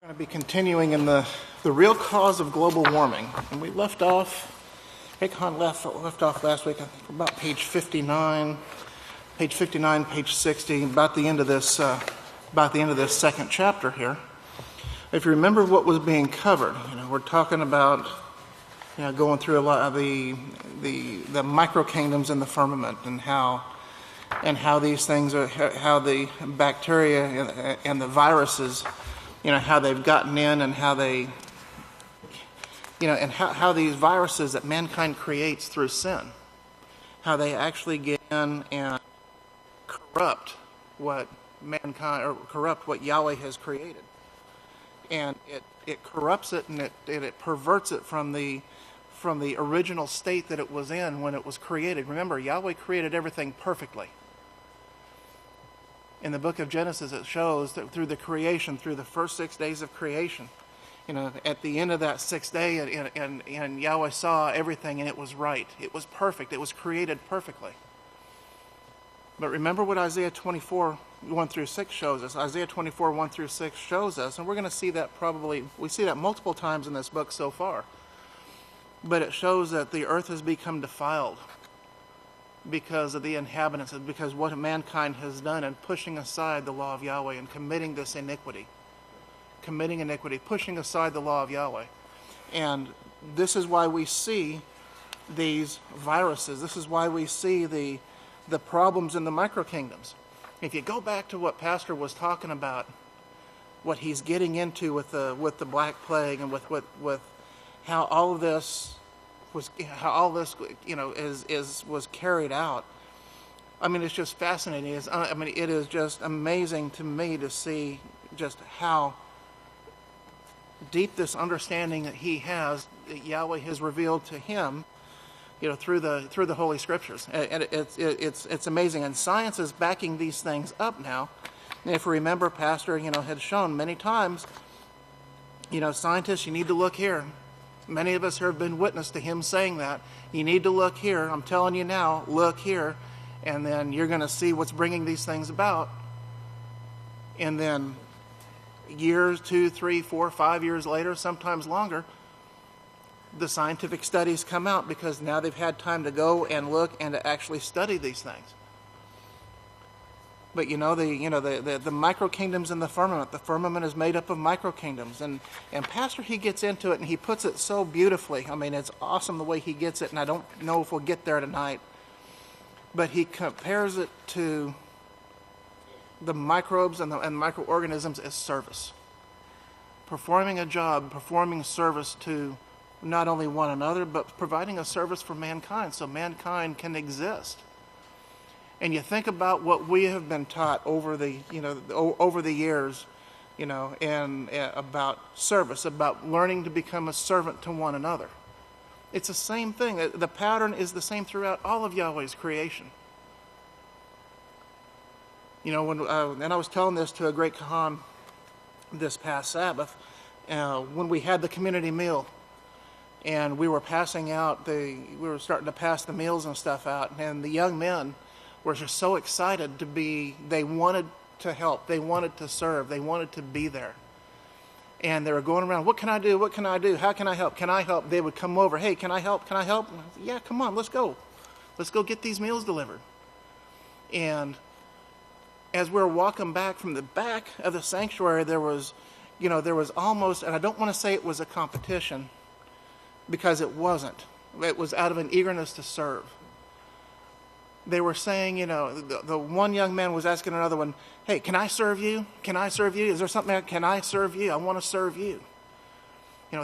We're going to be continuing in the real cause of global warming. And we left off, Akon left off last week, I think, about page 59, page 60, about the end of this second chapter here. If you remember what was being covered, we're talking about, going through a lot of the micro kingdoms in the firmament and how these things are, how the bacteria and the viruses, how they've gotten in and how they, and how these viruses that mankind creates through sin, how they actually get in and corrupt what mankind, or corrupt what Yahweh has created. And it corrupts it and it perverts it from the original state that it was in when it was created. Remember, Yahweh created everything perfectly. In the book of Genesis, it shows that through the creation, through the first 6 days of creation, at the end of that sixth day, and Yahweh saw everything and it was right. It was perfect. It was created perfectly. But remember what Isaiah 24, 1 through 6 shows us. Isaiah 24, 1 through 6 shows us, and we're going to see that we see that multiple times in this book so far. But it shows that the earth has become defiled because of the inhabitants, because what mankind has done in pushing aside the law of Yahweh and committing this iniquity. Pushing aside the law of Yahweh. And this is why we see these viruses. This is why we see the problems in the micro kingdoms. If you go back to what Pastor was talking about, what he's getting into with the Black Plague and with how all of this was carried out. I mean, it's just fascinating. It is just amazing to me to see just how deep this understanding that he has, that Yahweh has revealed to him, through the Holy Scriptures. And it's amazing. And science is backing these things up now. And if you remember, Pastor, had shown many times, scientists, you need to look here. Many of us have been witness to him saying that. You need to look here. I'm telling you now, look here. And then you're going to see what's bringing these things about. And then years, 2, 3, 4, 5 years later, sometimes longer, the scientific studies come out because now they've had time to go and look and to actually study these things. But the micro kingdoms in the firmament is made up of micro kingdoms, and Pastor, he gets into it and he puts it so beautifully. I mean, it's awesome the way he gets it, and I don't know if we'll get there tonight. But he compares it to the microbes and microorganisms as service, performing a job, performing service to not only one another, but providing a service for mankind, so mankind can exist. And you think about what we have been taught over the years, and about service, about learning to become a servant to one another. It's the same thing. The pattern is the same throughout all of Yahweh's creation. And I was telling this to a great Kahan this past Sabbath, when we had the community meal, and we were passing out we were starting to pass the meals and stuff out, and the young men were just so excited they wanted to help, they wanted to serve, they wanted to be there. And they were going around, what can I do, how can I help? They would come over, hey, can I help? And I said, yeah, come on, let's go get these meals delivered. And as we were walking back from the back of the sanctuary, there was almost, and I don't want to say it was a competition, because it wasn't. It was out of an eagerness to serve. They were saying, the one young man was asking another one, hey, can I serve you? Is there something, can I serve you? I want to serve you.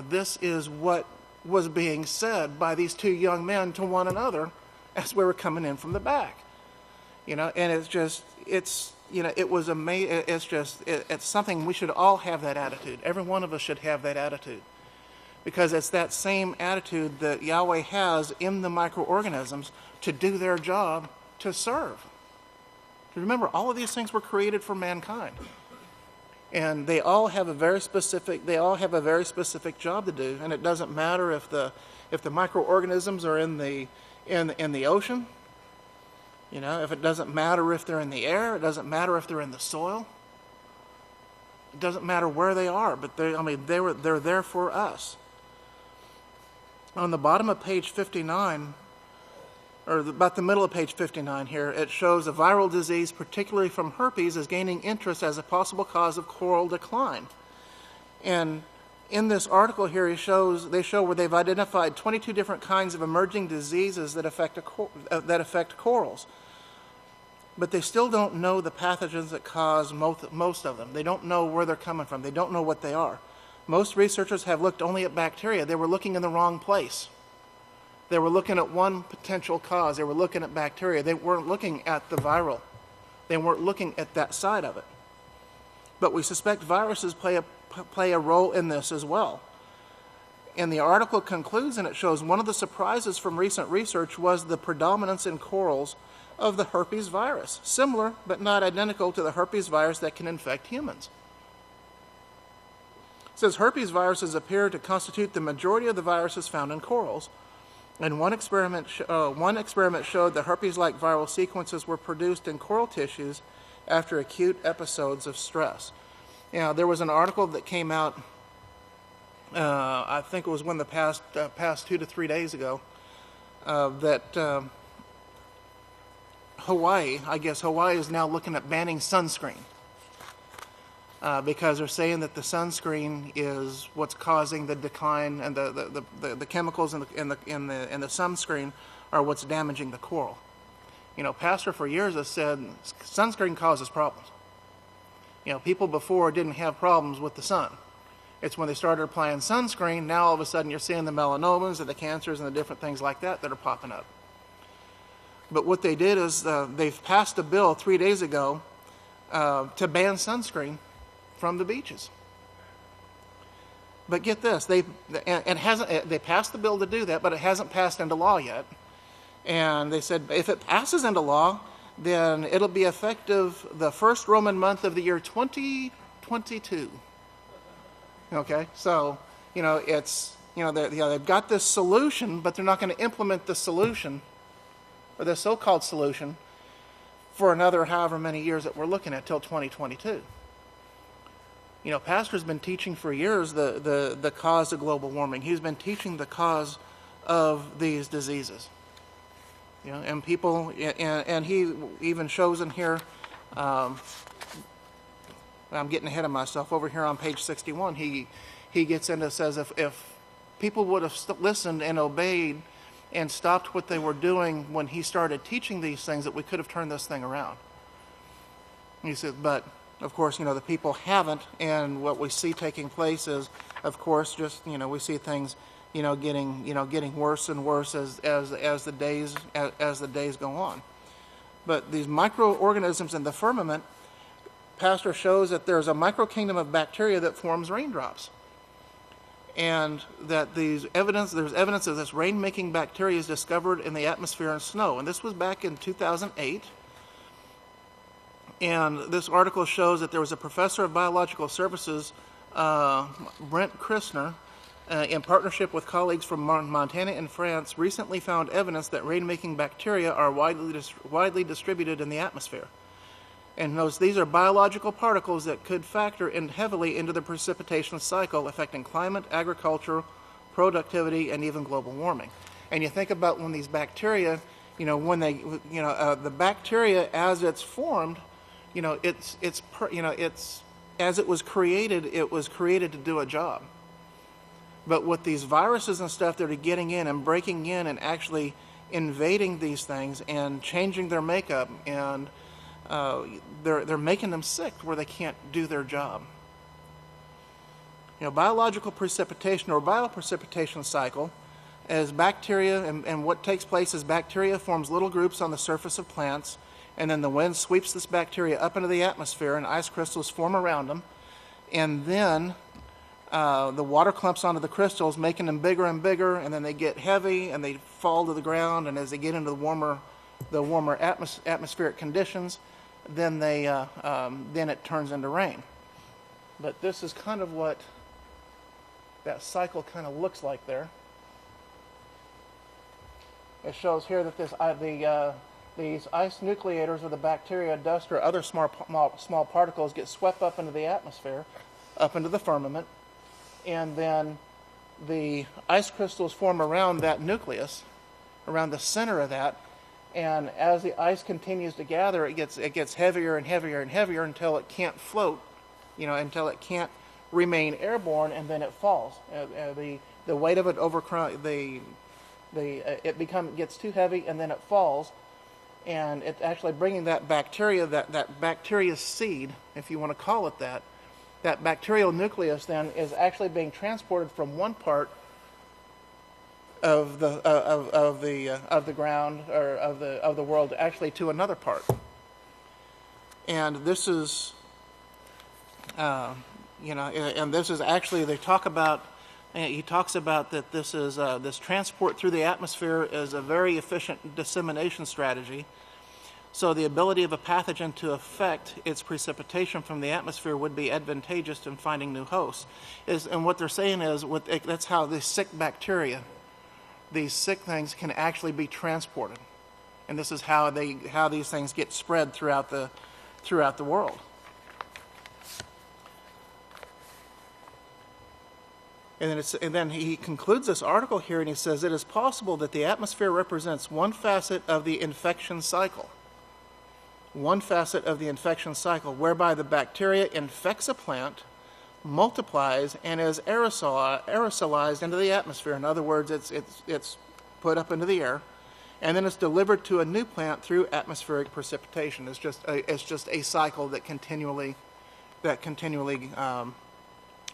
This is what was being said by these two young men to one another as we were coming in from the back. And it was amazing. It's something we should all have that attitude. Every one of us should have that attitude. Because it's that same attitude that Yahweh has in the microorganisms to do their job, to serve. Remember, all of these things were created for mankind. And they all have a very specific job to do. And it doesn't matter if the microorganisms are in the ocean, if it doesn't matter if they're in the air, it doesn't matter if they're in the soil. doesn't matter where they are, but they're there for us. On the bottom of page 59, or about the middle of page 59 here, it shows a viral disease, particularly from herpes, is gaining interest as a possible cause of coral decline. And in this article here, they show where they've identified 22 different kinds of emerging diseases that affect corals. But they still don't know the pathogens that cause most of them. They don't know where they're coming from. They don't know what they are. Most researchers have looked only at bacteria. They were looking in the wrong place. They were looking at one potential cause. They were looking at bacteria. They weren't looking at the viral. They weren't looking at that side of it. But we suspect viruses play a role in this as well. And the article concludes, and it shows one of the surprises from recent research was the predominance in corals of the herpes virus, similar but not identical to the herpes virus that can infect humans. It says herpes viruses appear to constitute the majority of the viruses found in corals. And one experiment showed that herpes-like viral sequences were produced in coral tissues after acute episodes of stress. Now, there was an article that came out, I think it was the past 2 to 3 days ago, that Hawaii is now looking at banning sunscreen because they're saying that the sunscreen is what's causing the decline, and the chemicals in the sunscreen are what's damaging the coral. You know, Pastor for years has said sunscreen causes problems. You know, people before didn't have problems with the sun. It's when they started applying sunscreen, now all of a sudden you're seeing the melanomas and the cancers and the different things like that are popping up. But what they did is they've passed a bill 3 days ago to ban sunscreen from the beaches. But get this, they passed the bill to do that, but it hasn't passed into law yet. And they said if it passes into law, then it'll be effective the first Roman month of the year 2022. Okay, so they've got this solution, but they're not going to implement the solution, or the so-called solution, for another however many years that we're looking at till 2022. You know, Pastor's been teaching for years the cause of global warming. He's been teaching the cause of these diseases. You know, and people, and he even shows in here, I'm getting ahead of myself, over here on page 61, he gets into, says if people would have listened and obeyed and stopped what they were doing when he started teaching these things, that we could have turned this thing around. He said, but of course, the people haven't, and what we see taking place is, of course, just, we see things getting worse and worse as the days go on. But these microorganisms in the firmament, Pastor shows that there's a microkingdom of bacteria that forms raindrops, and that there's evidence of this rain-making bacteria is discovered in the atmosphere and snow. And this was back in 2008. And this article shows that there was a professor of biological services, Brent Christner, in partnership with colleagues from Montana and France, recently found evidence that rain-making bacteria are widely distributed in the atmosphere. And notice these are biological particles that could factor in heavily into the precipitation cycle, affecting climate, agriculture, productivity, and even global warming. And you think about when these bacteria, the bacteria as it's formed, it's as it was created to do a job. But with these viruses and stuff that are getting in and breaking in and actually invading these things and changing their makeup, and they're making them sick where they can't do their job. Biological precipitation or bioprecipitation cycle is bacteria, and what takes place is bacteria forms little groups on the surface of plants, and then the wind sweeps this bacteria up into the atmosphere, and ice crystals form around them, and then the water clumps onto the crystals, making them bigger and bigger, and then they get heavy and they fall to the ground, and as they get into the warmer atmospheric conditions, then it turns into rain. But this is kind of what that cycle kind of looks like there. It shows here that these ice nucleators of the bacteria, dust, or other small particles get swept up into the atmosphere. up into the firmament, and then the ice crystals form around that nucleus, around the center of that, and as the ice continues to gather, it gets heavier and heavier and heavier until it can't float, until it can't remain airborne, and then it falls. The weight of it it gets too heavy, and then it falls, and it's actually bringing that bacteria, that bacteria seed, if you want to call it that bacterial nucleus then is actually being transported from one part of the ground, or of the world, actually to another part. And this is and this is actually, he talks about that this is this transport through the atmosphere is a very efficient dissemination strategy. So the ability of a pathogen to affect its precipitation from the atmosphere would be advantageous in finding new hosts. And what they're saying is, that's how these sick bacteria, these sick things, can actually be transported. And this is how these things get spread throughout the world. And then he concludes this article here, and he says, it is possible that the atmosphere represents one facet of the infection cycle. One facet of the infection cycle, whereby the bacteria infects a plant, multiplies, and is aerosolized into the atmosphere. In other words, it's put up into the air, and then it's delivered to a new plant through atmospheric precipitation. It's just a cycle that continually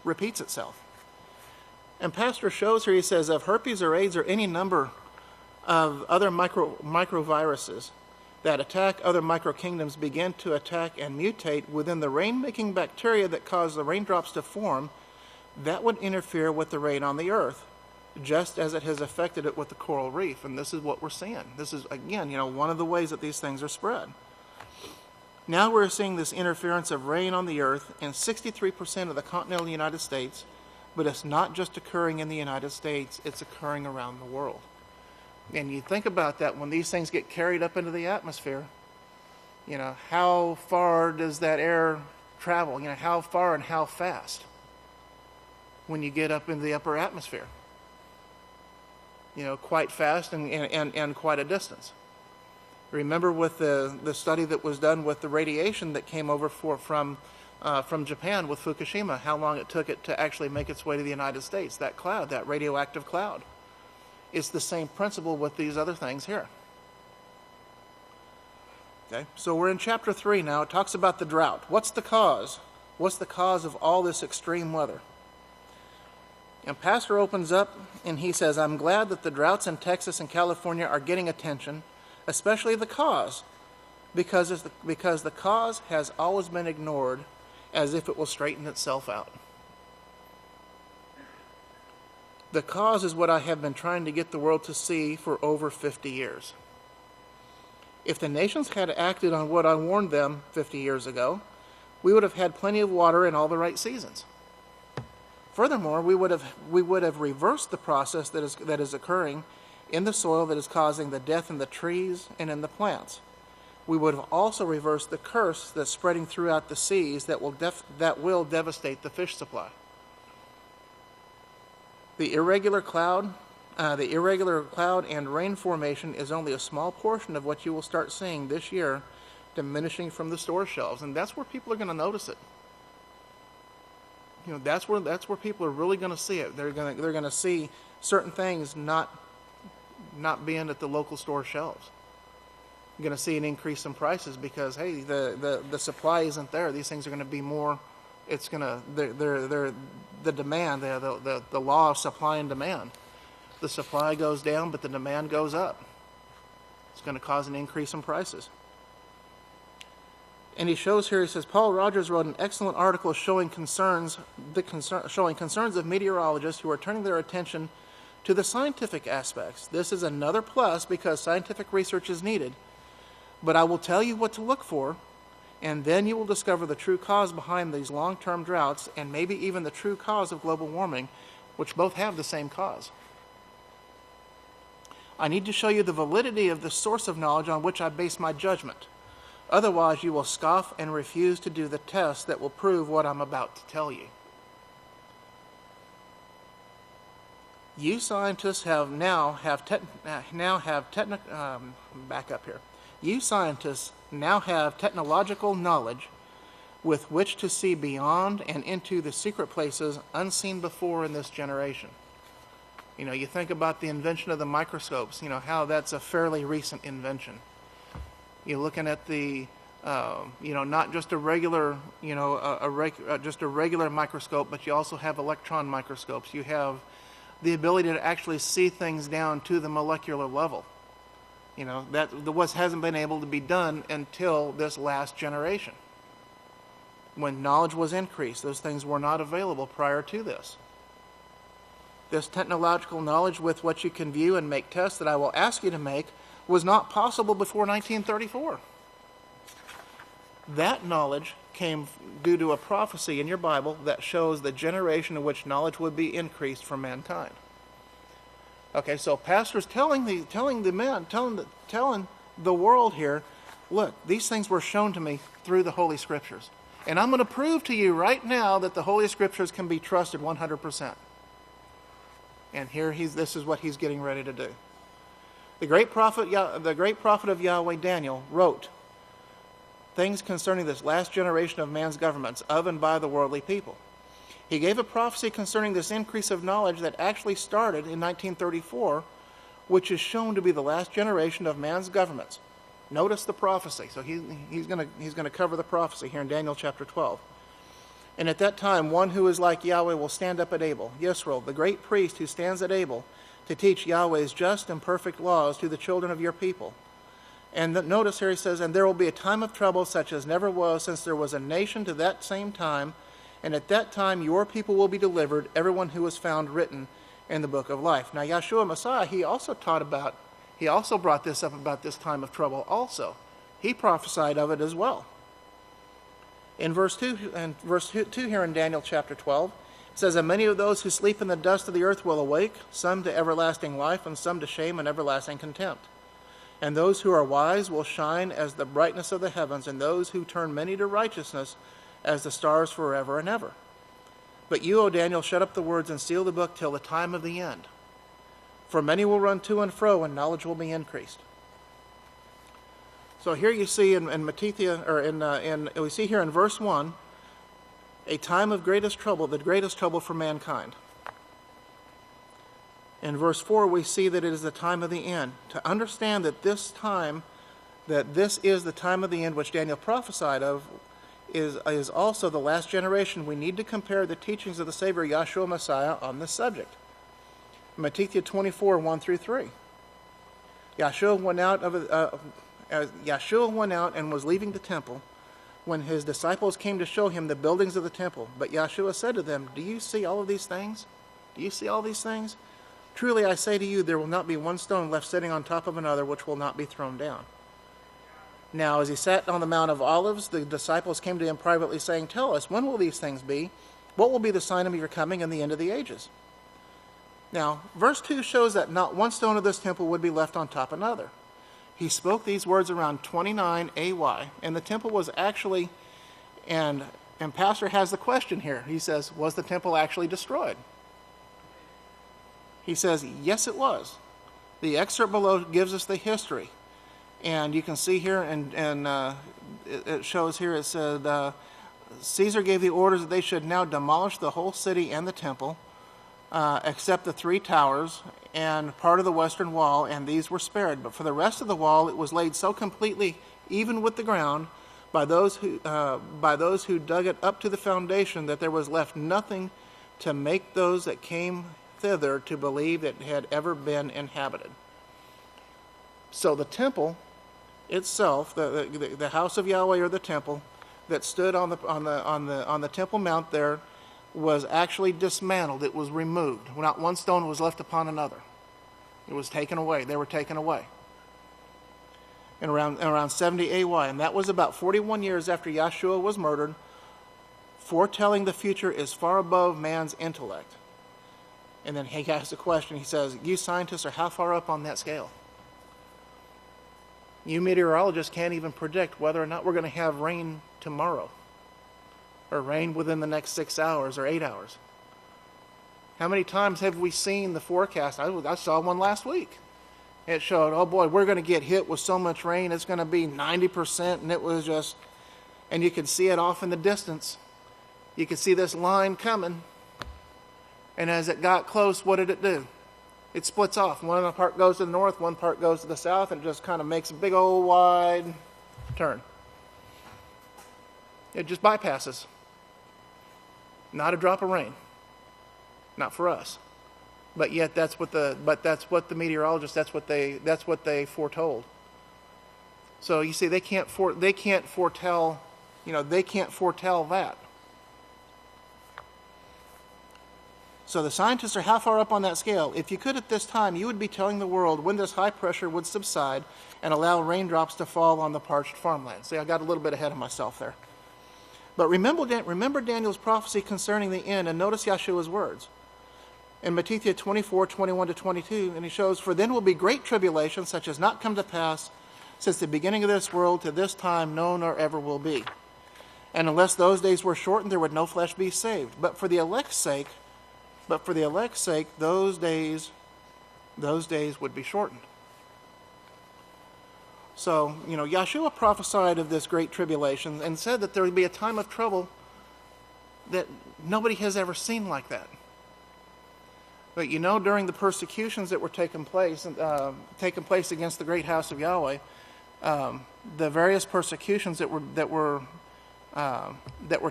repeats itself. And Pastor shows here, he says, of herpes or AIDS or any number of other microviruses that attack other microkingdoms begin to attack and mutate within the rain-making bacteria that cause the raindrops to form, that would interfere with the rain on the earth, just as it has affected it with the coral reef. And this is what we're seeing. This is, again, one of the ways that these things are spread. Now we're seeing this interference of rain on the earth in 63% of the continental United States, but it's not just occurring in the United States, it's occurring around the world. And you think about that, when these things get carried up into the atmosphere, how far does that air travel? How far and how fast when you get up into the upper atmosphere? Quite fast and quite a distance. Remember with the study that was done with the radiation that came over from Japan with Fukushima, how long it took it to actually make its way to the United States, that cloud, that radioactive cloud. It's the same principle with these other things here. Okay, so we're in chapter 3 now. It talks about the drought. What's the cause? What's the cause of all this extreme weather? And Pastor opens up and he says, I'm glad that the droughts in Texas and California are getting attention, especially the cause, because the cause has always been ignored as if it will straighten itself out. The cause is what I have been trying to get the world to see for over 50 years. If the nations had acted on what I warned them 50 years ago, we would have had plenty of water in all the right seasons. Furthermore, we would have reversed the process that is occurring in the soil that is causing the death in the trees and in the plants. We would have also reversed the curse that's spreading throughout the seas that will devastate the fish supply. The irregular cloud and rain formation is only a small portion of what you will start seeing this year diminishing from the store shelves, and that's where people are going to notice it. That's where people are really going to see it. They're going to see certain things not being at the local store shelves. You're going to see an increase in prices because, hey, the supply isn't there. These things are going to be more. It's going to they're the demand, the law of supply and demand. The supply goes down, but the demand goes up. It's going to cause an increase in prices. And he shows here, he says, Paul Rogers wrote an excellent article showing concerns of meteorologists who are turning their attention to the scientific aspects. This is another plus because scientific research is needed. But I will tell you what to look for, and then you will discover the true cause behind these long-term droughts and maybe even the true cause of global warming, which both have the same cause. I need to show you the validity of the source of knowledge on which I base my judgment. Otherwise, you will scoff and refuse to do the test that will prove what I'm about to tell you. You scientists back up here. You scientists now have technological knowledge with which to see beyond and into the secret places unseen before in this generation. You think about the invention of the microscopes, how that's a fairly recent invention. You're looking at the, not just a regular, just a regular microscope, but you also have electron microscopes. You have the ability to actually see things down to the molecular level. That what hasn't been able to be done until this last generation. When knowledge was increased, those things were not available prior to this. This technological knowledge with which you can view and make tests that I will ask you to make was not possible before 1934. That knowledge came due to a prophecy in your Bible that shows the generation in which knowledge would be increased for mankind. Okay, so pastors telling the world here, look, these things were shown to me through the Holy Scriptures. And I'm going to prove to you right now that the Holy Scriptures can be trusted 100%. And here this is what he's getting ready to do. The great prophet of Yahweh, Daniel, wrote things concerning this last generation of man's governments of and by the worldly people. He gave a prophecy concerning this increase of knowledge that actually started in 1934, which is shown to be the last generation of man's governments. Notice the prophecy. So he's going to cover the prophecy here in Daniel chapter 12. And at that time, one who is like Yahweh will stand up at Abel, Yisrayl, the great priest who stands at Abel, to teach Yahweh's just and perfect laws to the children of your people. And notice here he says, and there will be a time of trouble such as never was since there was a nation to that same time, and at that time your people will be delivered, everyone who is found written in the book of life. Now Yahshua Messiah, he also brought this up about this time of trouble also. He prophesied of it as well. In verse 2 here in Daniel chapter 12, it says, and many of those who sleep in the dust of the earth will awake, some to everlasting life, and some to shame and everlasting contempt. And those who are wise will shine as the brightness of the heavens, and those who turn many to righteousness as the stars forever and ever. But you, O Daniel, shut up the words and seal the book till the time of the end. For many will run to and fro, and knowledge will be increased. So here you see we see here in verse 1, a time of greatest trouble, the greatest trouble for mankind. In verse 4, we see that it is the time of the end. To understand that this is the time of the end which Daniel prophesied of, is also the last generation, we need to compare the teachings of the Savior Yahshua Messiah on this subject. Matthew 24, 1 through 3. Yahshua went out and was leaving the temple when his disciples came to show him the buildings of the temple. But Yahshua said to them, do you see all of these things? Do you see all these things? Truly I say to you, there will not be one stone left sitting on top of another which will not be thrown down. Now, as he sat on the Mount of Olives, the disciples came to him privately, saying, tell us, when will these things be? What will be the sign of your coming and the end of the ages? Now, verse 2 shows that not one stone of this temple would be left on top of another. He spoke these words around 29 AY, and the temple was actually, and Pastor has the question here. He says, was the temple actually destroyed? He says, yes, it was. The excerpt below gives us the history. And you can see here, and it shows here, it said, Caesar gave the orders that they should now demolish the whole city and the temple, except the 3 towers and part of the western wall, and these were spared. But for the rest of the wall, it was laid so completely even with the ground by those who dug it up to the foundation that there was left nothing to make those that came thither to believe that it had ever been inhabited. So the temple itself, the house of Yahweh, or the temple that stood on the Temple Mount there, was actually dismantled. It was removed. Not one stone was left upon another. It was taken away. They were taken away. And around 70 AY, and that was about 41 years after Yahshua was murdered. Foretelling the future is far above man's intellect. And then he asks a question. He says, you scientists are how far up on that scale? You meteorologists can't even predict whether or not we're going to have rain tomorrow, or rain within the next 6 hours or 8 hours. How many times have we seen the forecast? I saw one last week. It showed, oh boy, we're going to get hit with so much rain, it's going to be 90%, and it was just, and you could see it off in the distance. You could see this line coming, and as it got close, what did it do? It splits off. One part goes to the north, one part goes to the south, and it just kind of makes a big old wide turn. It just bypasses. Not a drop of rain. Not for us. But yet that's what the meteorologists, that's what they foretold. So you see, they can't foretell that. So the scientists are how far up on that scale? If you could at this time, you would be telling the world when this high pressure would subside and allow raindrops to fall on the parched farmland. See, I got a little bit ahead of myself there. But remember Daniel's prophecy concerning the end, and notice Yeshua's words. In Matthew 24, 21 to 22, and he shows, "For then will be great tribulation, such as not come to pass since the beginning of this world to this time, no nor ever will be. And unless those days were shortened, there would no flesh be saved. But for the elect's sake, those days would be shortened." So, Yeshua prophesied of this great tribulation and said that there would be a time of trouble that nobody has ever seen like that. But during the persecutions that were taking place against the great house of Yahweh, the various persecutions that were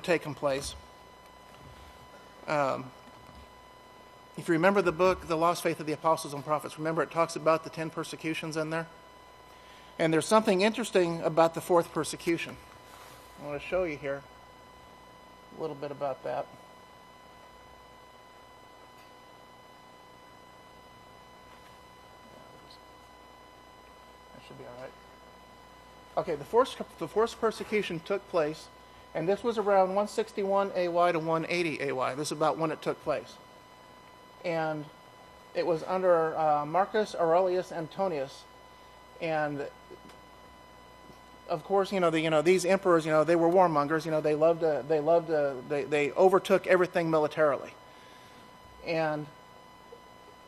taking place. If you remember the book, The Lost Faith of the Apostles and Prophets, remember it talks about the 10 persecutions in there? And there's something interesting about the 4th persecution. I want to show you here a little bit about that. That should be all right. Okay, the fourth persecution took place, and this was around 161 AY to 180 AY. This is about when it took place. And it was under Marcus Aurelius Antonius. And of course, these emperors, they were warmongers. They overtook everything militarily. And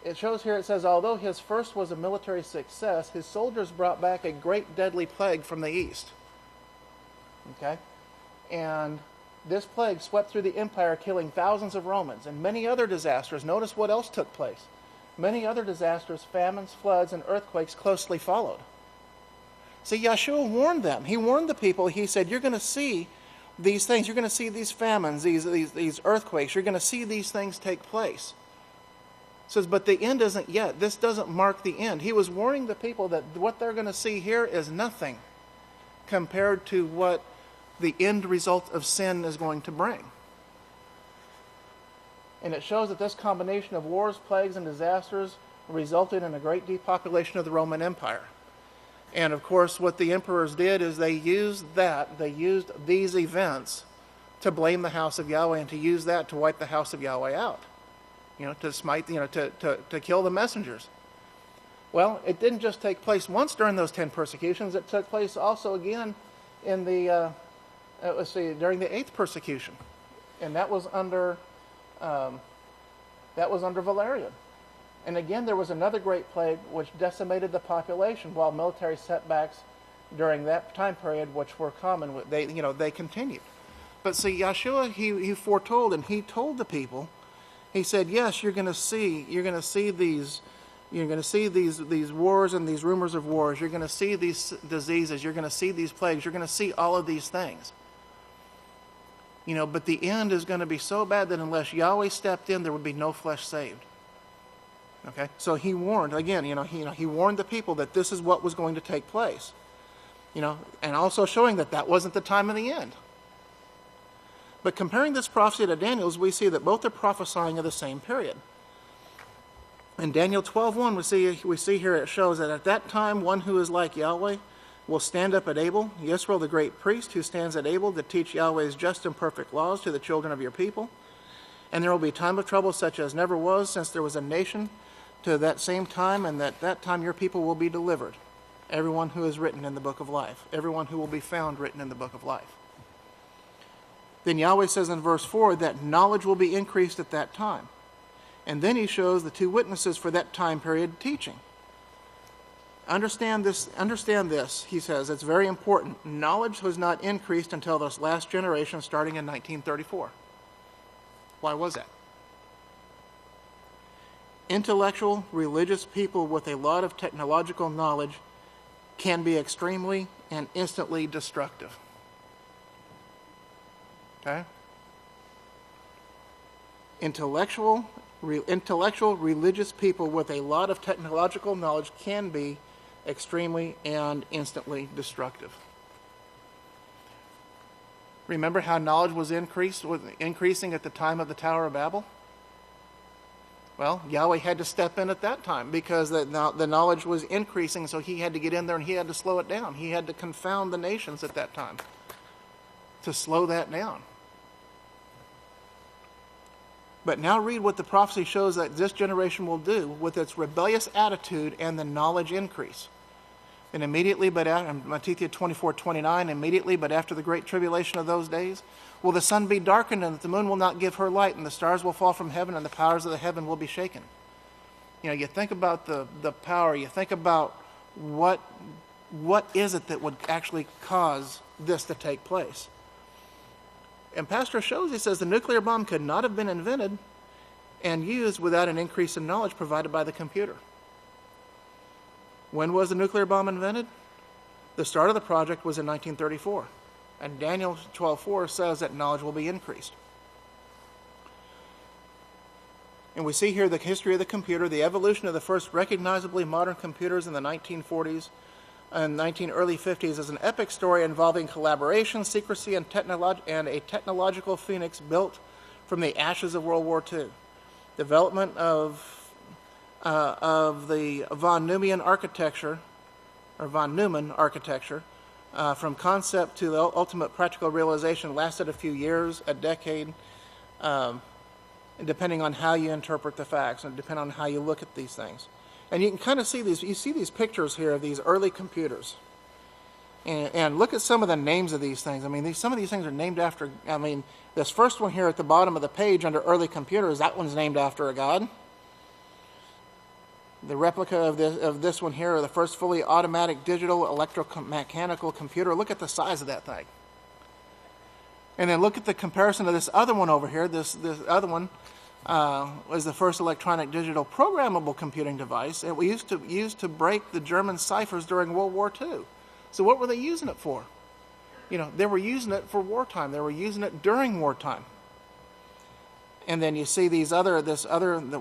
it shows here, it says, although his first was a military success, his soldiers brought back a great deadly plague from the east. Okay? And this plague swept through the empire, killing thousands of Romans and many other disasters. Notice what else took place. Many other disasters, famines, floods, and earthquakes closely followed. See, Yeshua warned them. He warned the people. He said, you're going to see these things. You're going to see these famines, these earthquakes. You're going to see these things take place. It says, but the end isn't yet. This doesn't mark the end. He was warning the people that what they're going to see here is nothing compared to what the end result of sin is going to bring. And it shows that this combination of wars, plagues, and disasters resulted in a great depopulation of the Roman Empire. And of course, what the emperors did is they used these events to blame the house of Yahweh and to use that to wipe the house of Yahweh out. To smite, to kill the messengers. Well, it didn't just take place once during those 10 persecutions. It took place also again in the, during the 8th persecution. And that was under Valerian. And again, there was another great plague which decimated the population, while military setbacks during that time period, which were common, they continued. But see, Yeshua, he foretold, and he told the people, he said, yes, you're going to see these wars and these rumors of wars. You're going to see these diseases. You're going to see these plagues. You're going to see all of these things. But the end is going to be so bad that unless Yahweh stepped in, there would be no flesh saved. Okay, so he warned again. He warned the people that this is what was going to take place. And also showing that wasn't the time of the end. But comparing this prophecy to Daniel's, we see that both are prophesying of the same period. In Daniel 12:1, we see here it shows that at that time one who is like Yahweh will stand up at Abel, Yisrayl the great priest, who stands at Abel to teach Yahweh's just and perfect laws to the children of your people. And there will be a time of trouble such as never was since there was a nation to that same time, and at that time your people will be delivered. Everyone who is written in the book of life. Everyone who will be found written in the book of life. Then Yahweh says in verse 4 that knowledge will be increased at that time. And then he shows the two witnesses for that time period teaching. Understand this, he says, it's very important. Knowledge was not increased until this last generation starting in 1934. Why was that? Intellectual, religious people with a lot of technological knowledge can be extremely and instantly destructive. Okay? Intellectual, religious people with a lot of technological knowledge can be extremely and instantly destructive. Remember how knowledge was increasing at the time of the Tower of Babel? Well, Yahweh had to step in at that time because the knowledge was increasing, so he had to get in there and he had to slow it down. He had to confound the nations at that time to slow that down. But now read what the prophecy shows that this generation will do with its rebellious attitude and the knowledge increase. And immediately, but after, Matthew 24:29, immediately, but after the great tribulation of those days, will the sun be darkened, and the moon will not give her light, and the stars will fall from heaven, and the powers of the heaven will be shaken. You know, you think about the power, you think about what is it that would actually cause this to take place. And Pastor shows, he says, the nuclear bomb could not have been invented and used without an increase in knowledge provided by the computer. When was the nuclear bomb invented? The start of the project was in 1934. And Daniel 12:4 says that knowledge will be increased. And we see here the history of the computer, the evolution of the first recognizably modern computers in the 1940s and early 50s is an epic story involving collaboration, secrecy, and a technological phoenix built from the ashes of World War II. Development of the von Neumann architecture, from concept to the ultimate practical realization lasted a few years, a decade, depending on how you interpret the facts and depending on how you look at these things. And you can kind of see these pictures here of these early computers. And look at some of the names of these things. I mean, some of these things are named after, this first one here at the bottom of the page under early computers, that one's named after a god. The replica of this one here, the first fully automatic digital electromechanical computer. Look at the size of that thing. And then look at the comparison of this other one over here. This other one was the first electronic digital programmable computing device. It was used to break the German ciphers during World War II. So what were they using it for? You know, they were using it for wartime. They were using it during wartime. And then you see the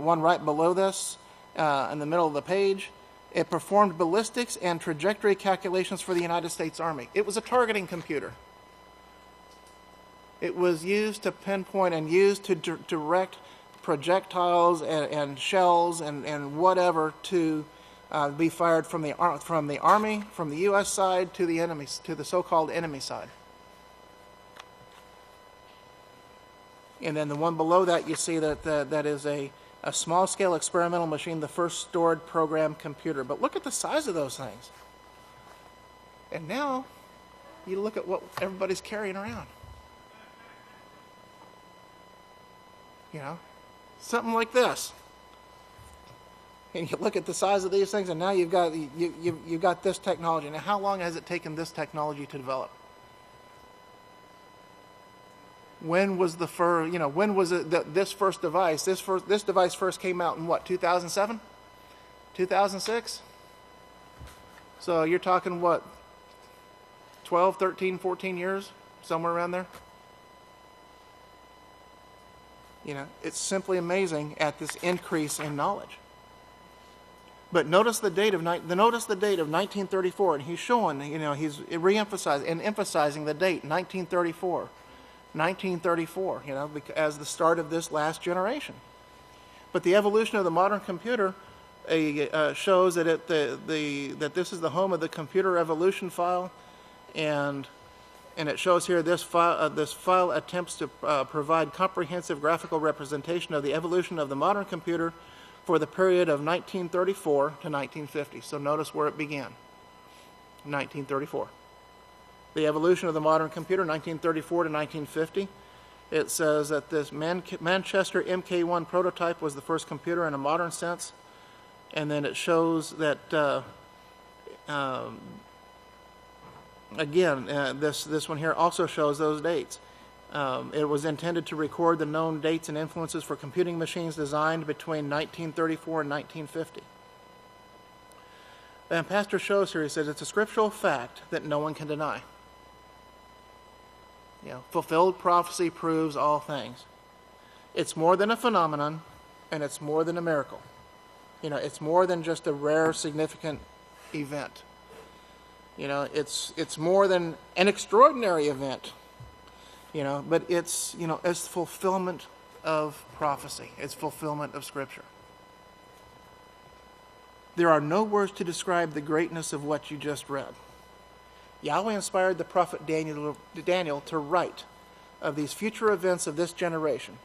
one right below this, in the middle of the page. It performed ballistics and trajectory calculations for the United States Army. It was a targeting computer. It was used to pinpoint and used to direct projectiles and shells and whatever to be fired from the Army, from the U.S. side to the enemies, to the so-called enemy side. And then the one below that, you see that is a small-scale experimental machine, the first stored program computer. But look at the size of those things. And now, you look at what everybody's carrying around. You know, something like this. And you look at the size of these things, and now you've got this technology. Now, how long has it taken this technology to develop? When was the first? You know, when was it that this first device? This device first came out in what? 2007, 2006. So you're talking what? 12, 13, 14 years, somewhere around there. You know, it's simply amazing at this increase in knowledge. But notice the date of 1934, and he's showing, you know, he's re-emphasizing and emphasizing the date 1934, you know, as the start of this last generation. But the evolution of the modern computer shows that that this is the home of the computer evolution file, and it shows here this file attempts to provide comprehensive graphical representation of the evolution of the modern computer for the period of 1934 to 1950. So notice where it began, 1934. The evolution of the modern computer, 1934 to 1950. It says that this Manchester MK1 prototype was the first computer in a modern sense. And then it shows that, this one here also shows those dates. It was intended to record the known dates and influences for computing machines designed between 1934 and 1950. And Pastor shows here, he says, it's a scriptural fact that no one can deny. Fulfilled prophecy proves all things. It's more than a phenomenon, and it's more than a miracle. It's more than just a rare, significant event. It's more than an extraordinary event. But it's fulfillment of prophecy. It's fulfillment of Scripture. There are no words to describe the greatness of what you just read. Yahweh inspired the prophet Daniel to write of these future events of this generation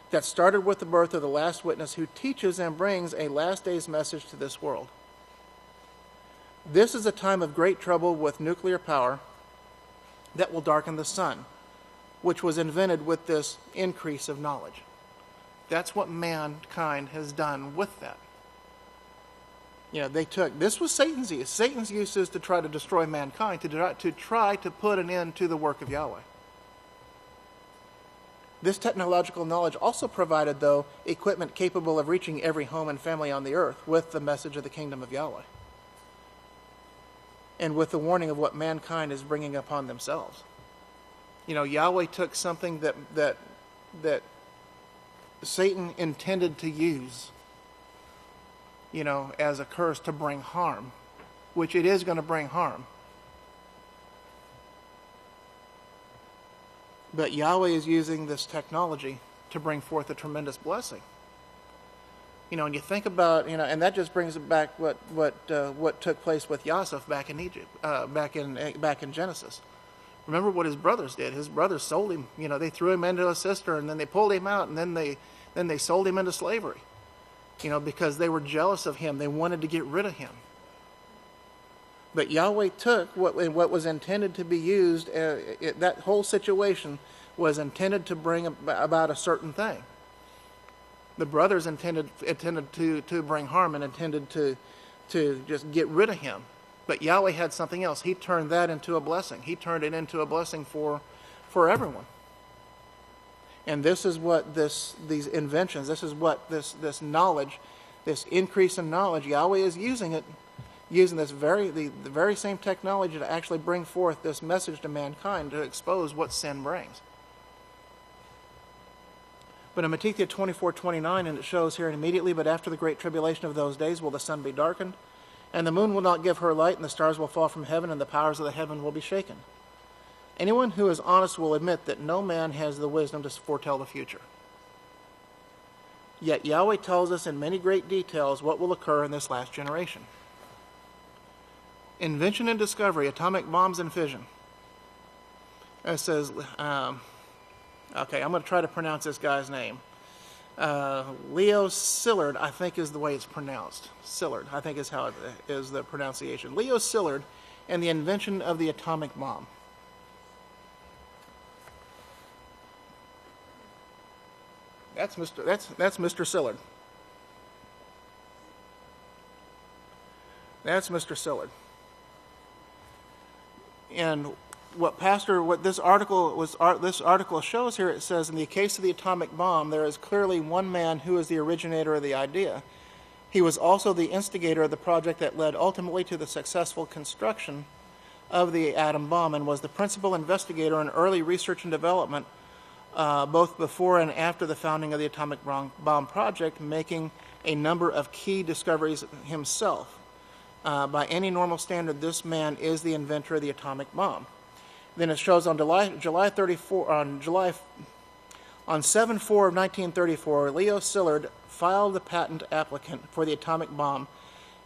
that started with the birth of the last witness who teaches and brings a last day's message to this world. This is a time of great trouble with nuclear power that will darken the sun, which was invented with this increase of knowledge. That's what mankind has done with that. This was Satan's use. Satan's use is to try to destroy mankind, to try to put an end to the work of Yahweh. This technological knowledge also provided, though, equipment capable of reaching every home and family on the earth with the message of the kingdom of Yahweh, and with the warning of what mankind is bringing upon themselves. Yahweh took something that Satan intended to use, as a curse to bring harm, which it is going to bring harm. But Yahweh is using this technology to bring forth a tremendous blessing. And you think about, and that just brings it back what took place with Yosef back in Egypt, back in Genesis. Remember what his brothers did? His brothers sold him. They threw him into a cistern, and then they pulled him out, and then they sold him into slavery. Because they were jealous of him. They wanted to get rid of him. But Yahweh took what was intended to be used. That whole situation was intended to bring about a certain thing. The brothers intended to bring harm and intended to just get rid of him. But Yahweh had something else. He turned that into a blessing. He turned it into a blessing for everyone. And this is what these inventions, this is what this knowledge, this increase in knowledge, Yahweh is using this the very same technology to actually bring forth this message to mankind to expose what sin brings. But in Matthew 24:29, and it shows here, immediately, but after the great tribulation of those days will the sun be darkened, and the moon will not give her light, and the stars will fall from heaven, and the powers of the heaven will be shaken. Anyone who is honest will admit that no man has the wisdom to foretell the future. Yet Yahweh tells us in many great details what will occur in this last generation. Invention and discovery, atomic bombs and fission. It says, I'm going to try to pronounce this guy's name. Leo Szilard, I think is the way it's pronounced. Szilard, I think is how it is the pronunciation. Leo Szilard and the invention of the atomic bomb. That's Mr. Szilard. That's Mr. Szilard. And what this article shows here, it says, in the case of the atomic bomb, there is clearly one man who is the originator of the idea. He was also the instigator of the project that led ultimately to the successful construction of the atom bomb, and was the principal investigator in early research and development, both before and after the founding of the atomic bomb project, making a number of key discoveries himself. By any normal standard, this man is the inventor of the atomic bomb. Then it shows on July 7/4 of 1934, Leo Szilard filed the patent applicant for the atomic bomb.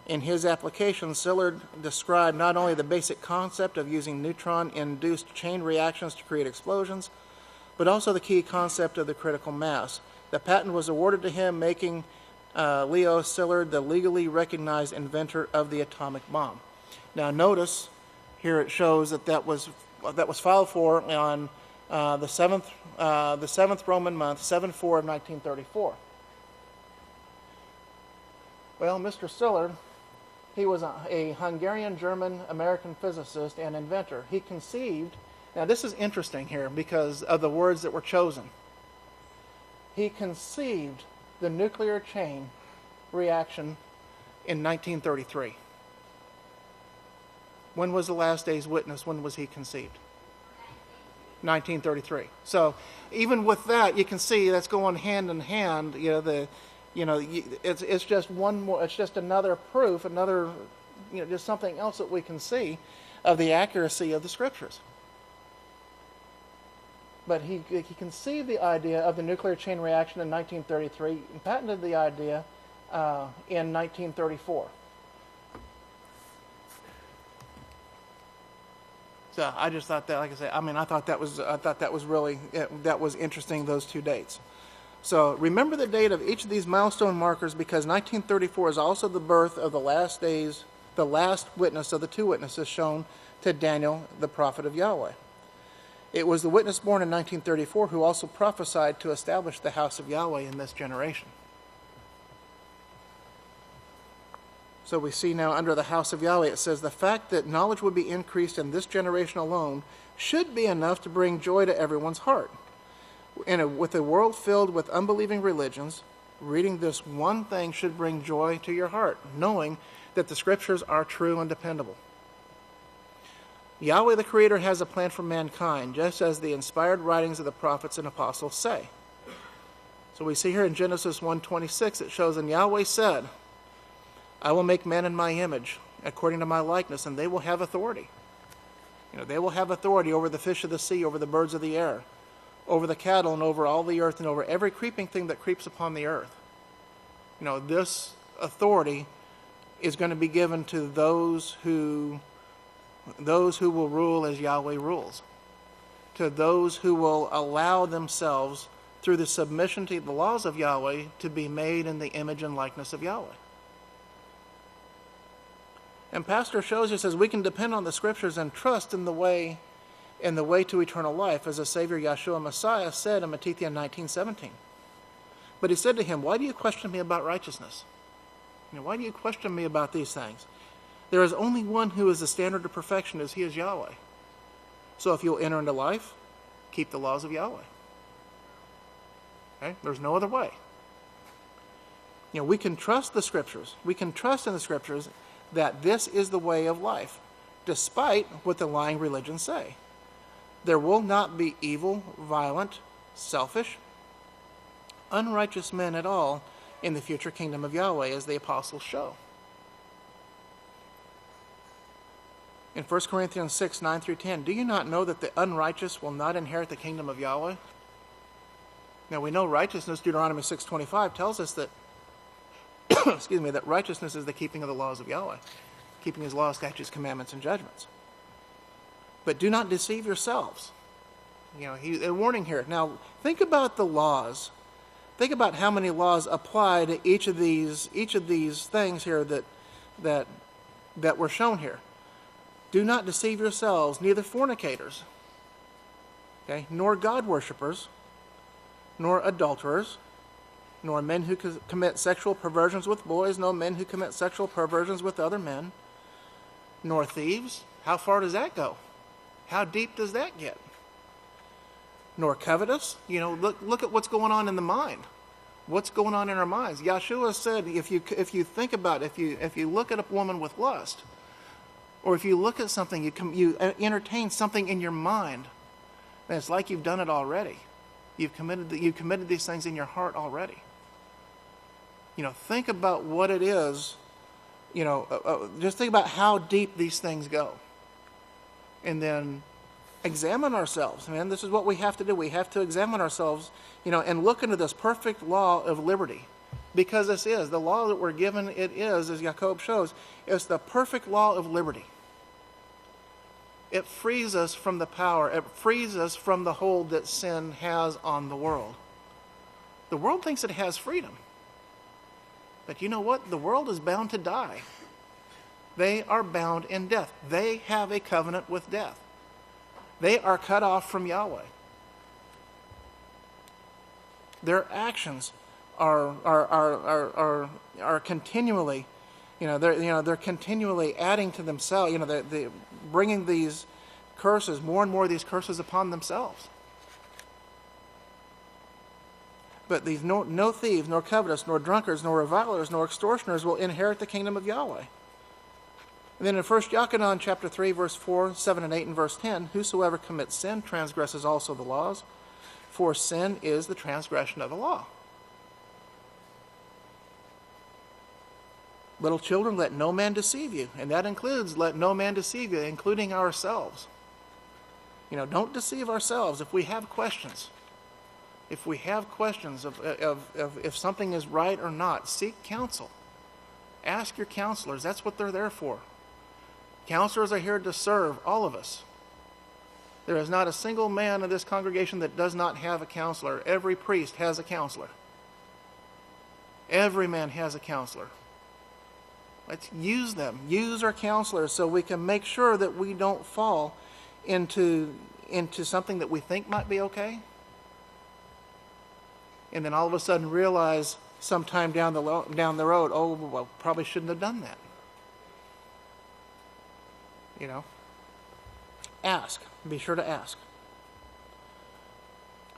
In his application, Szilard described not only the basic concept of using neutron-induced chain reactions to create explosions, but also the key concept of the critical mass. The patent was awarded to him, making Leo Szilard the legally recognized inventor of the atomic bomb. Now notice, here it shows that was filed for on the seventh Roman month, 7/4 of 1934. Well, Mr. Szilard, he was a Hungarian-German-American physicist and inventor. He conceived, now this is interesting here because of the words that were chosen. He conceived the nuclear chain reaction in 1933. When was the last day's witness? When was he conceived? 1933. So even with that, you can see that's going hand in hand. It's just one more. It's just another proof, just something else that we can see of the accuracy of the scriptures. But he conceived the idea of the nuclear chain reaction in 1933 and patented the idea in 1934. So I just thought that, like I said, I thought that was really interesting, those two dates. So remember the date of each of these milestone markers, because 1934 is also the birth of the last witness of the two witnesses shown to Daniel, the prophet of Yahweh. It was the witness born in 1934 who also prophesied to establish the house of Yahweh in this generation. So we see now under the house of Yahweh, it says, the fact that knowledge would be increased in this generation alone should be enough to bring joy to everyone's heart. With a world filled with unbelieving religions, reading this one thing should bring joy to your heart, knowing that the scriptures are true and dependable. Yahweh the Creator has a plan for mankind, just as the inspired writings of the prophets and apostles say. So we see here in Genesis 1:26, it shows, and Yahweh said, I will make man in my image, according to my likeness, and they will have authority. They will have authority over the fish of the sea, over the birds of the air, over the cattle, and over all the earth, and over every creeping thing that creeps upon the earth. This authority is going to be given to those who will rule as Yahweh rules, to those who will allow themselves, through the submission to the laws of Yahweh, to be made in the image and likeness of Yahweh. And Pastor shows us, as we can depend on the scriptures and trust in the way to eternal life, as the Savior Yahshua Messiah said in Matthew 19:17. But he said to him, why do you question me about righteousness? Why do you question me about these things? There is only one who is the standard of perfection, as he is Yahweh. So if you'll enter into life, keep the laws of Yahweh. Okay? There's no other way. We can trust the scriptures. We can trust in the scriptures that this is the way of life, despite what the lying religions say. There will not be evil, violent, selfish, unrighteous men at all in the future kingdom of Yahweh, as the apostles show. In 1 Corinthians 6:9-10, do you not know that the unrighteous will not inherit the kingdom of Yahweh? Now we know righteousness, Deuteronomy 6:25 tells us that that righteousness is the keeping of the laws of Yahweh, keeping his laws, statutes, commandments, and judgments. But do not deceive yourselves. A warning here. Now, think about the laws. Think about how many laws apply to each of these things here that were shown here. Do not deceive yourselves, neither fornicators, nor God worshippers, nor adulterers, nor men who commit sexual perversions with boys, nor men who commit sexual perversions with other men, nor thieves. How far does that go? How deep does that get? Nor covetous. Look at what's going on in the mind. What's going on in our minds? Yahshua said, if you think about it, if you look at a woman with lust, or if you look at something, you entertain something in your mind, then it's like you've done it already. You've committed these things in your heart already. Think about what it is. Just think about how deep these things go, and then examine ourselves. This is what we have to do. We have to examine ourselves, and look into this perfect law of liberty, because this is the law that we're given. It is, as Jacob shows, it's the perfect law of liberty. It frees us from the power. It frees us from the hold that sin has on the world. The world thinks it has freedom. But you know what? The world is bound to die. They are bound in death. They have a covenant with death. They are cut off from Yahweh. Their actions are continually, they're continually adding to themselves. They're bringing these curses, more and more of these curses upon themselves. But these no thieves, nor covetous, nor drunkards, nor revilers, nor extortioners will inherit the kingdom of Yahweh. And then in 1 Yochanan chapter 3, verse 4, 7, and 8, and verse 10, whosoever commits sin transgresses also the laws, for sin is the transgression of the law. Little children, let no man deceive you. And that includes let no man deceive you, including ourselves. Don't deceive ourselves. If we have questions, of if something is right or not, seek counsel. Ask your counselors. That's what they're there for. Counselors are here to serve all of us. There is not a single man in this congregation that does not have a counselor. Every priest has a counselor. Every man has a counselor. Let's use them. Use our counselors so we can make sure that we don't fall into something that we think might be okay. And then all of a sudden realize sometime down the road, oh, well, probably shouldn't have done that. Ask. Be sure to ask.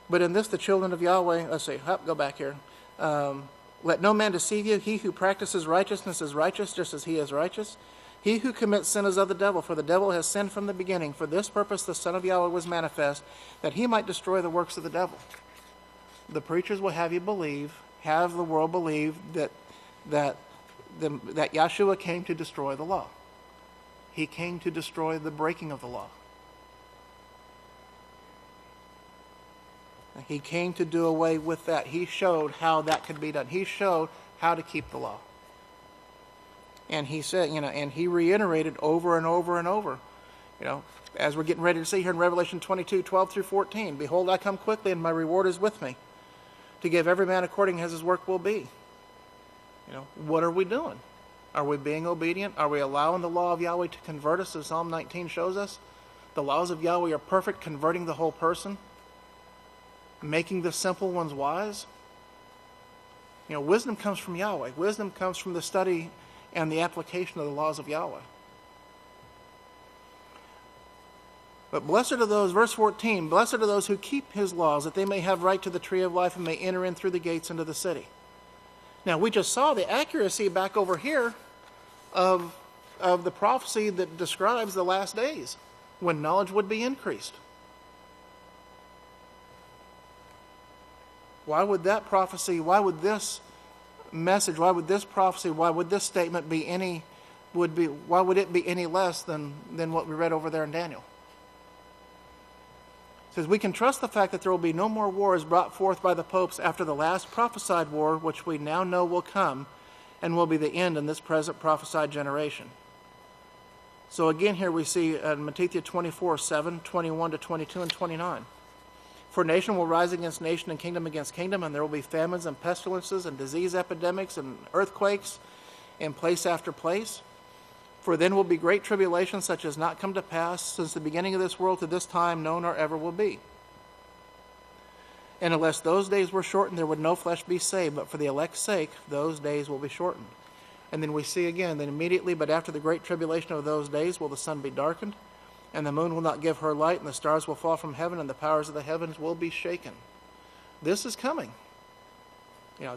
But in this, the children of Yahweh, let's see, go back here. Let no man deceive you. He who practices righteousness is righteous, just as he is righteous. He who commits sin is of the devil, for the devil has sinned from the beginning. For this purpose the Son of Yahweh was manifest, that he might destroy the works of the devil. The preachers will have the world believe that Yahshua came to destroy the law. He came to destroy the breaking of the law. He came to do away with that. He showed how that could be done. He showed how to keep the law. And he said, and he reiterated over and over and over, as we're getting ready to see here in Revelation 22, 12 through 14, behold, I come quickly, and my reward is with me, to give every man according as his work will be. What are we doing? Are we being obedient? Are we allowing the law of Yahweh to convert us, as Psalm 19 shows us? The laws of Yahweh are perfect, converting the whole person, making the simple ones wise. Wisdom comes from Yahweh. Wisdom comes from the study and the application of the laws of Yahweh. But blessed are those, verse 14, blessed are those who keep his laws, that they may have right to the tree of life and may enter in through the gates into the city. Now, we just saw the accuracy back over here of the prophecy that describes the last days, when knowledge would be increased. Why would that prophecy, why would this message, why would this prophecy, why would this statement why would it be any less than what we read over there in Daniel? It says, we can trust the fact that there will be no more wars brought forth by the popes after the last prophesied war, which we now know will come and will be the end in this present prophesied generation. So again, here we see Limmuwdyah 24, 7, 21 to 22, and 29. For nation will rise against nation and kingdom against kingdom, and there will be famines and pestilences and disease epidemics and earthquakes in place after place. For then will be great tribulation, such as not come to pass since the beginning of this world to this time, no nor ever will be. And unless those days were shortened, there would no flesh be saved, but for the elect's sake, those days will be shortened. And then we see again that immediately, but after the great tribulation of those days, will the sun be darkened, and the moon will not give her light, and the stars will fall from heaven, and the powers of the heavens will be shaken. This is coming.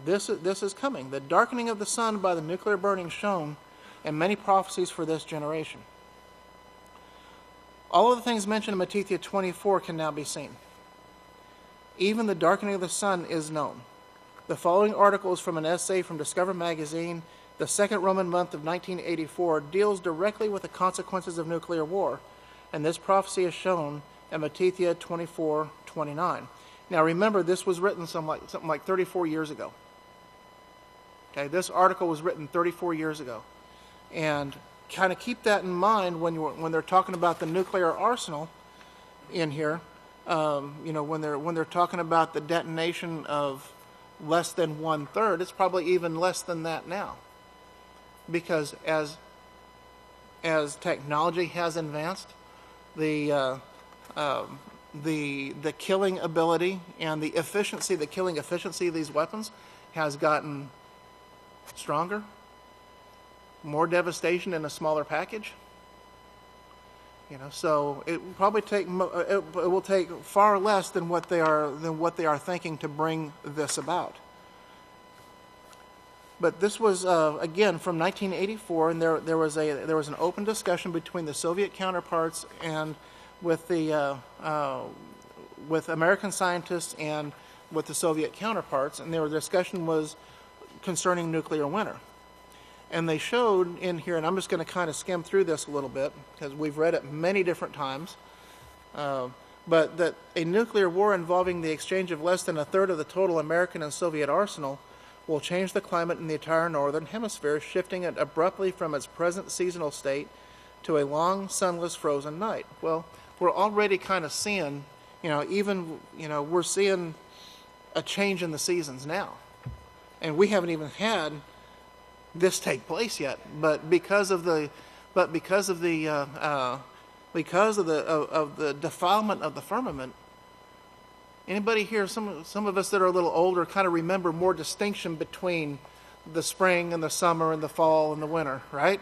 This is coming. The darkening of the sun by the nuclear burning shown, and many prophecies for this generation. All of the things mentioned in Limmuwdyah 24 can now be seen. Even the darkening of the sun is known. The following article is from an essay from Discover magazine. The second Roman month of 1984 deals directly with the consequences of nuclear war, and this prophecy is shown in Limmuwdyah 24:29. Now remember, this was written something like 34 years ago. Okay, this article was written 34 years ago. And kind of keep that in mind when they're talking about the nuclear arsenal in here. When they're talking about the detonation of less than 1/3, it's probably even less than that now, because as technology has advanced, the the killing ability and the killing efficiency of these weapons has gotten stronger, more devastation in a smaller package. So it will probably take far less than what they are thinking to bring this about. But this was again from 1984, and there was an open discussion between the Soviet counterparts and with American scientists and with the Soviet counterparts, and their discussion was concerning nuclear winter. And they showed in here, and I'm just going to kind of skim through this a little bit because we've read it many different times, but that a nuclear war involving the exchange of less than a third of the total American and Soviet arsenal will change the climate in the entire northern hemisphere, shifting it abruptly from its present seasonal state to a long, sunless, frozen night. Well, we're already kind of seeing, we're seeing a change in the seasons now, and we haven't even had this take place yet. But because of the defilement of the firmament, anybody here, some of us that are a little older, kind of remember more distinction between the spring and the summer and the fall and the winter, right?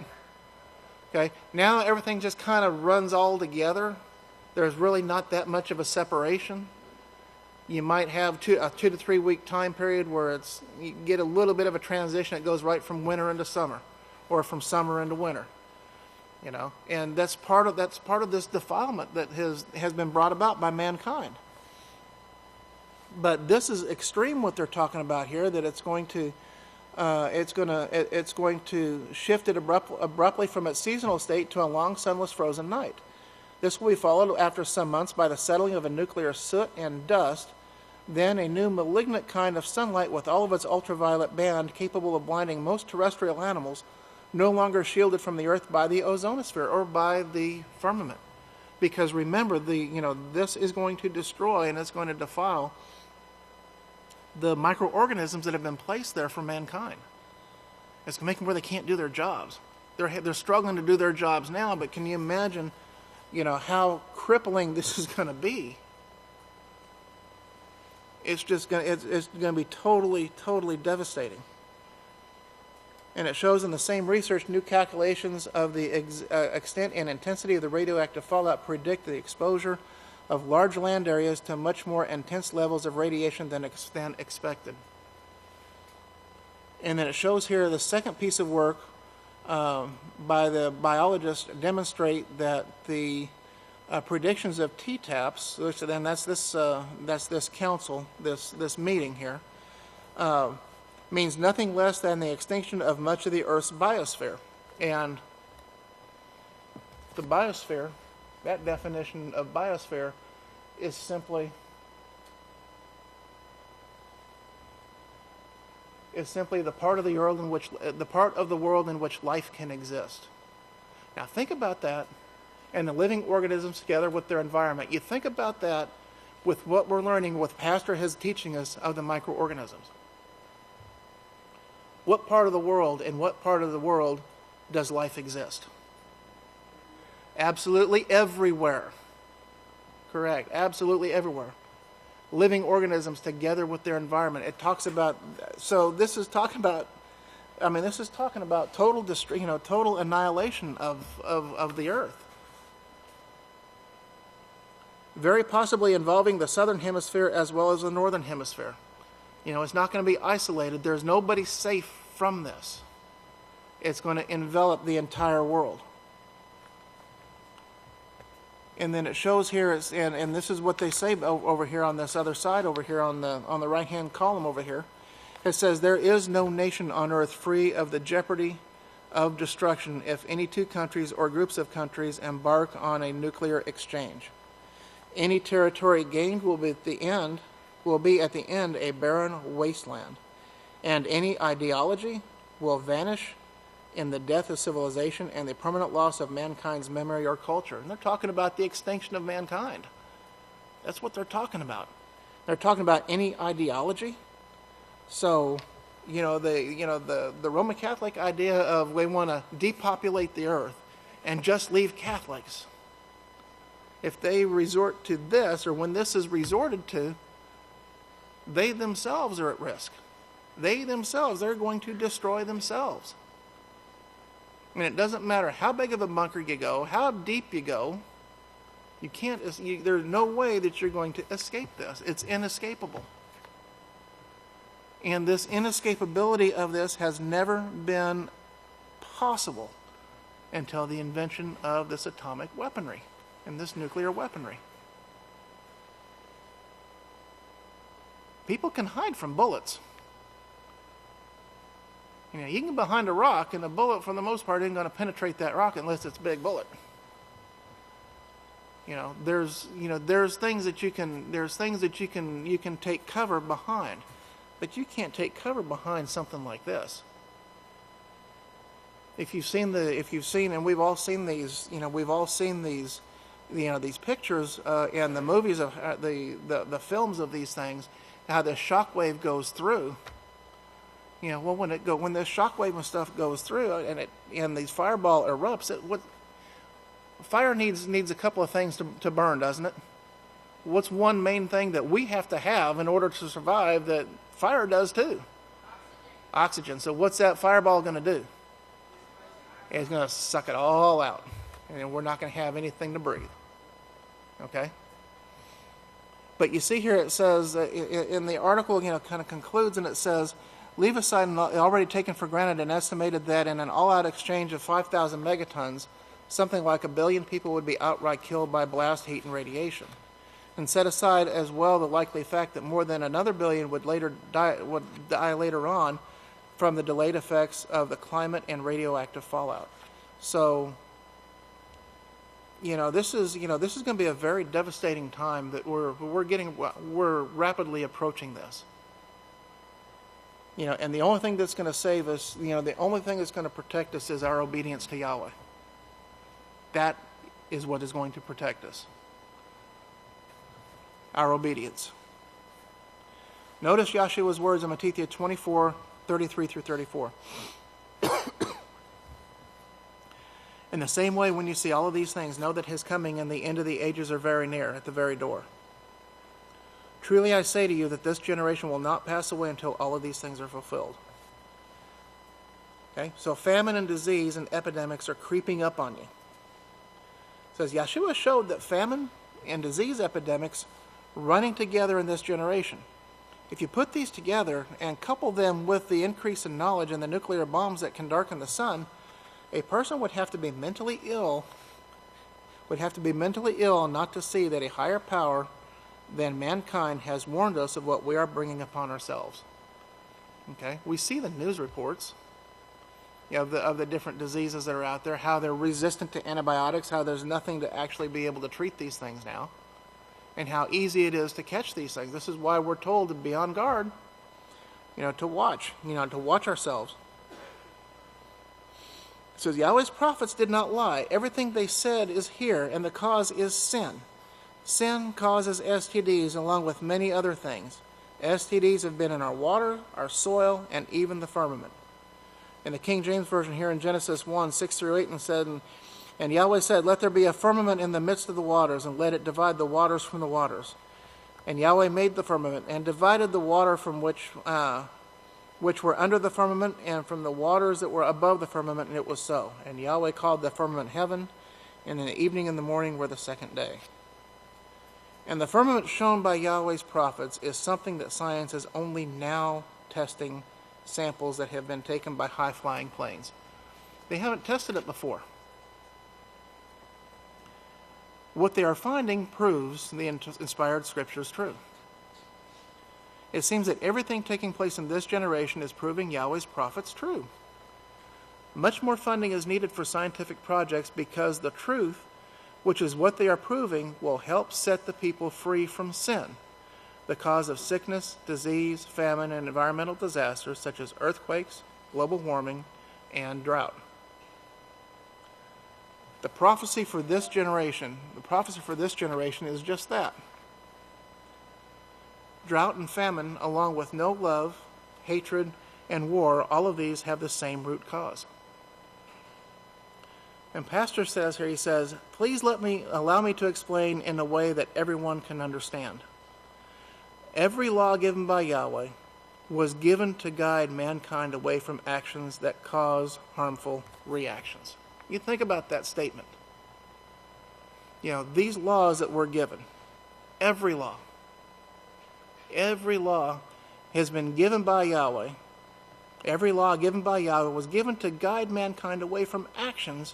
Okay, now everything just kind of runs all together. There's really not that much of a separation. You might have a 2 to 3 week time period where you get a little bit of a transition. It goes right from winter into summer, or from summer into winter. And that's part of this defilement that has been brought about by mankind. But this is extreme what they're talking about here, that it's going to shift it abruptly from its seasonal state to a long, sunless, frozen night. This will be followed after some months by the settling of a nuclear soot and dust, then a new malignant kind of sunlight with all of its ultraviolet band capable of blinding most terrestrial animals, no longer shielded from the earth by the ozonosphere or by the firmament. Because remember, this is going to destroy and it's going to defile the microorganisms that have been placed there for mankind. It's going to make them where they can't do their jobs. They're struggling to do their jobs now, but can you imagine how crippling this is going to be? It's going to be totally, totally devastating. And it shows in the same research, new calculations of the extent and intensity of the radioactive fallout predict the exposure of large land areas to much more intense levels of radiation than expected. And then it shows here the second piece of work by the biologists demonstrate that the predictions of T-TAPs, which then that's this council, this meeting here, means nothing less than the extinction of much of the Earth's biosphere. And the biosphere, that definition of biosphere, is simply the part of the world in which life can exist. Now think about that, and the living organisms together with their environment. You think about that with what we're learning, what Pastor is teaching us of the microorganisms. What part of the world does life exist? Absolutely everywhere. Correct. Absolutely everywhere. Living organisms together with their environment. It talks about. So this is talking about. This is talking about total annihilation of the earth. Very possibly involving the southern hemisphere as well as the northern hemisphere. It's not going to be isolated. There's nobody safe from this. It's going to envelop the entire world. And then it shows here, and this is what they say over here on this other side, over here on the right-hand column over here. It says, there is no nation on earth free of the jeopardy of destruction if any two countries or groups of countries embark on a nuclear exchange. Any territory gained will be at the end a barren wasteland, and any ideology will vanish in the death of civilization and the permanent loss of mankind's memory or culture. And they're talking about the extinction of mankind. That's what they're talking about. They're talking about any ideology. So, the Roman Catholic idea of we want to depopulate the earth and just leave Catholics. if they resort to this, or when this is resorted to, they themselves are at risk. They themselves, they're going to destroy themselves. And it doesn't matter how big of a bunker you go, how deep you go, you can't, there's no way that you're going to escape this. It's inescapable. And this inescapability of this has never been possible until the invention of this atomic weaponry and this nuclear weaponry. People can hide from bullets. You can get behind a rock, and a bullet, for the most part, isn't going to penetrate that rock unless it's a big bullet. There's things that you can take cover behind, but you can't take cover behind something like this. If you've seen, and we've all seen these, these pictures and the movies of the films of these things, how the shockwave goes through. When this shockwave and stuff goes through, and these fireball erupts, fire needs a couple of things to burn, doesn't it? What's one main thing that we have to have in order to survive that fire does too? Oxygen. So what's that fireball going to do? It's going to suck it all out, and we're not going to have anything to breathe. Okay? But you see here it says, in the article, kind of concludes, and it says, leave aside already taken for granted and estimated that in an all-out exchange of 5,000 megatons, something like 1 billion people would be outright killed by blast heat and radiation. And set aside as well the likely fact that more than another billion would die later on from the delayed effects of the climate and radioactive fallout. So, this is going to be a very devastating time that we're rapidly approaching this. And the only thing that's going to save us, the only thing that's going to protect us is our obedience to Yahweh. That is what is going to protect us. Our obedience. Notice Yahshua's words in Matthew 24:33-34. In the same way, when you see all of these things, know that his coming and the end of the ages are very near, at the very door. Truly I say to you that this generation will not pass away until all of these things are fulfilled. Okay? So famine and disease and epidemics are creeping up on you. It says, Yahshua showed that famine and disease epidemics running together in this generation. If you put these together and couple them with the increase in knowledge and the nuclear bombs that can darken the sun, a person would have to be mentally ill not to see that a higher power than mankind has warned us of what we are bringing upon ourselves. Okay? We see the news reports of the different diseases that are out there, how they're resistant to antibiotics, how there's nothing to actually be able to treat these things now, and how easy it is to catch these things. This is why we're told to be on guard, to watch ourselves. It says, Yahweh's prophets did not lie. Everything they said is here, and the cause is sin. Sin causes STDs along with many other things. STDs have been in our water, our soil, and even the firmament. In the King James Version here in Genesis 1:6-8, and said, and Yahweh said, let there be a firmament in the midst of the waters, and let it divide the waters from the waters. And Yahweh made the firmament, and divided the water from which were under the firmament, and from the waters that were above the firmament, and it was so. And Yahweh called the firmament heaven, and in the evening and the morning were the second day. And the firmament shown by Yahweh's prophets is something that science is only now testing samples that have been taken by high-flying planes. They haven't tested it before. What they are finding proves the inspired scripture is true. It seems that everything taking place in this generation is proving Yahweh's prophets true. Much more funding is needed for scientific projects because the truth, which is what they are proving, will help set the people free from sin, the cause of sickness, disease, famine, and environmental disasters such as earthquakes, global warming, and drought. The prophecy for this generation is just that. Drought and famine, along with no love, hatred, and war, all of these have the same root cause. And Pastor says here, he says, please allow me to explain in a way that everyone can understand. Every law given by Yahweh was given to guide mankind away from actions that cause harmful reactions. You think about that statement. These laws that were given, every law has been given by Yahweh. Every law given by Yahweh was given to guide mankind away from actions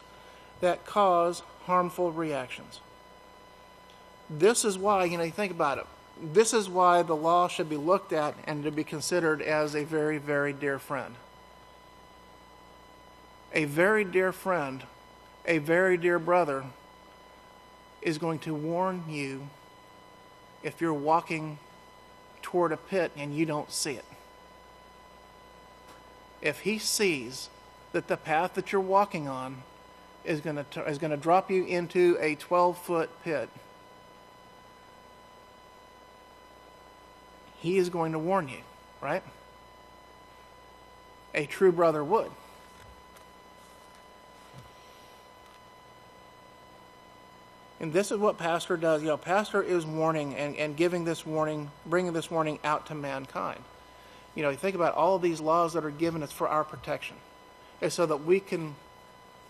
that cause harmful reactions. This is why, you think about it, this is why the law should be looked at and to be considered as a very, very dear friend. A very dear friend, a very dear brother is going to warn you if you're walking toward a pit and you don't see it. If he sees that the path that you're walking on is going to drop you into a 12-foot pit, he is going to warn you, right? A true brother would. And this is what Pastor does. Pastor is warning and giving this warning, bringing this warning out to mankind. You think about all of these laws that are given, it's for our protection. It's so that we can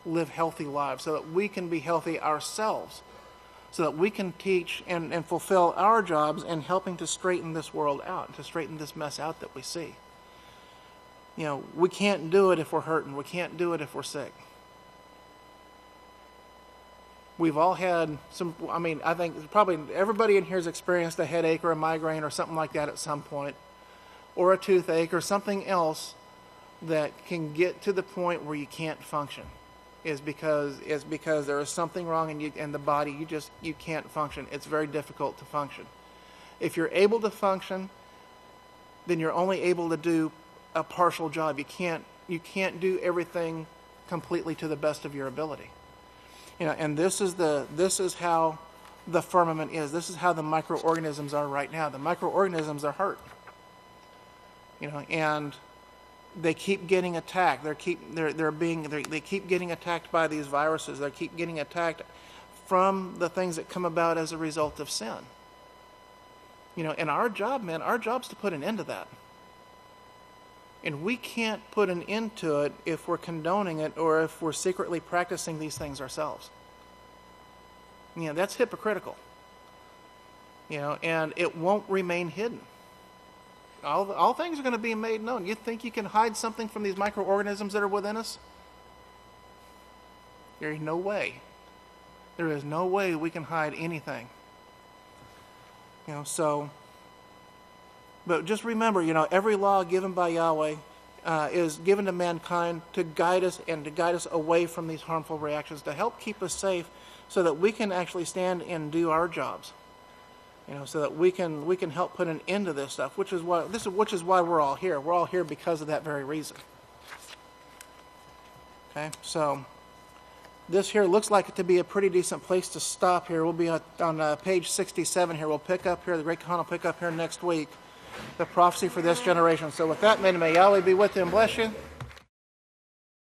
live healthy lives, so that we can be healthy ourselves, so that we can teach and fulfill our jobs in helping to straighten this world out, to straighten this mess out that we see. We can't do it if we're hurting. We can't do it if we're sick. We've all had I think probably everybody in here has experienced a headache or a migraine or something like that at some point, or a toothache or something else that can get to the point where you can't function. Is because there is something wrong in the body. You can't function. It's very difficult to function. If you're able to function, then you're only able to do a partial job. You can't do everything completely to the best of your ability. And this is how the firmament is. This is how the microorganisms are right now. The microorganisms are hurt. And they keep getting attacked. They keep getting attacked by these viruses. They keep getting attacked from the things that come about as a result of sin. And our job's to put an end to that. And we can't put an end to it if we're condoning it or if we're secretly practicing these things ourselves. That's hypocritical. And it won't remain hidden. All things are going to be made known. You think you can hide something from these microorganisms that are within us? There is no way. There is no way we can hide anything. But just remember, every law given by Yahweh is given to mankind to guide us and to guide us away from these harmful reactions, to help keep us safe so that we can actually stand and do our jobs. So that we can help put an end to this stuff, which is why we're all here. We're all here because of that very reason. Okay, so this here looks like it to be a pretty decent place to stop here. We'll be on page 67 here. We'll pick up here. The Great Khan will pick up here next week. The prophecy for this generation. So with that, may Yahweh be with you and bless you.